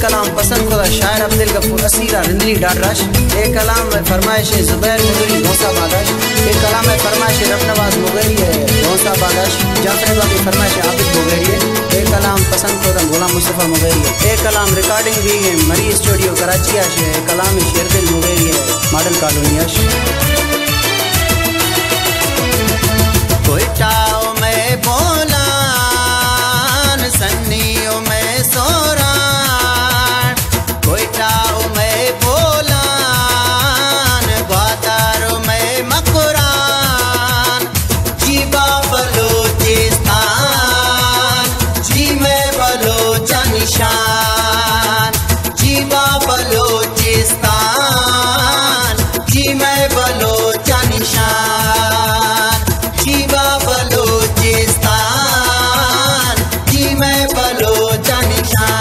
कलाम पसंद खुदा शायर अब्दुल गफूर असीरा रिंदली डाडराश। एक कलाम फरमाइश जुबैर मुगरी गौसा बादाश। एक कलाम फरमाइश रफनवाज मुगरी गौसा बादाश। जाफर बाकी फरमाइश आबिद मुगरी। एक कलाम पसंद खुदा गुलाम मुस्तफ़ा मुगरी। एक कलाम रिकॉर्डिंग भी है मरी स्टूडियो कराची आश। एक कलाम शेरदिल मुगरी मॉडल कॉलोनी आश। कोयटाओ में बोलान सन्नियों में सोरान। कोयटाओ में बोलान ग्वादारों में मकुरान। जीबा बलोचिस्तान जी में बलोचा निशान। जीबा बलोचिस्तान जी में बलोचा निशान। जीबा बलोचिस्तान जी में बलोचा निशान।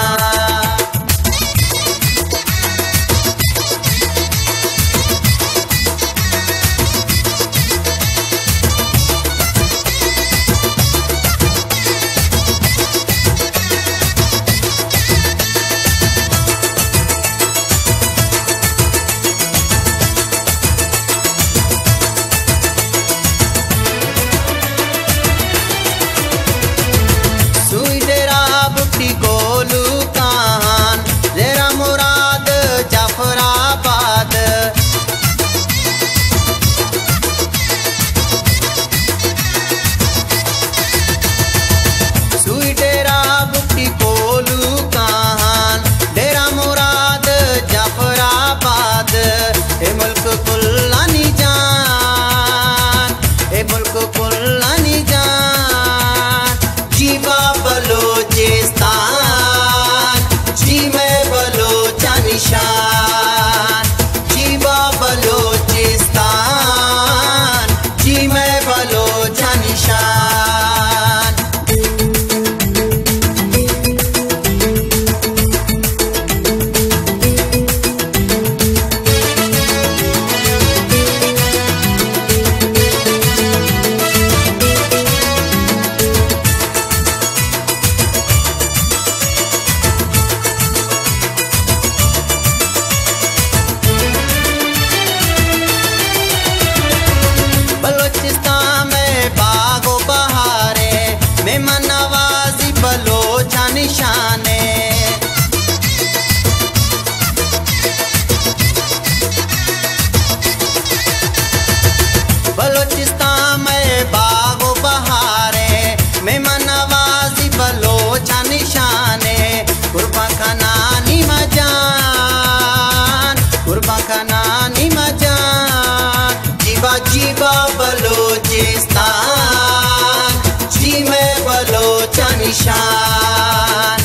जीबा बलोचिस्तान जी में बलोचा निशान।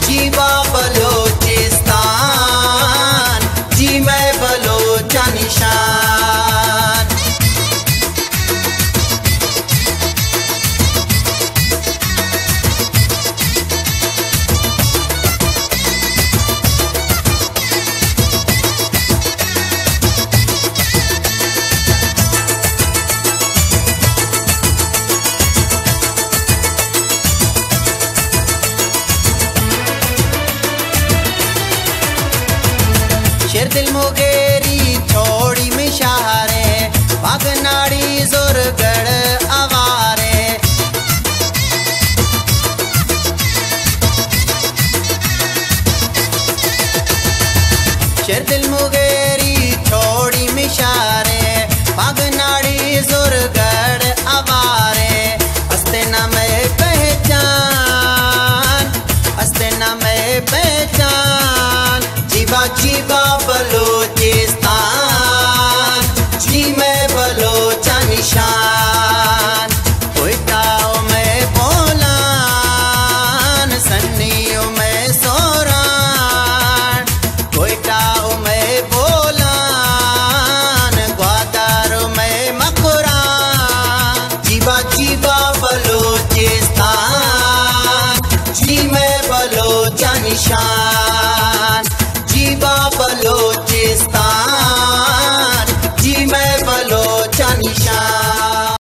जीबा बलोचिस्तान जी में बलोचा निशान। शेरदिल मुगेरी छोड़ी मिशारे भागनाड़ी जोरगढ़ आवारे। शेरदिल मुगेरी छोड़ी मिशारे भागनाड़ी जोरगढ़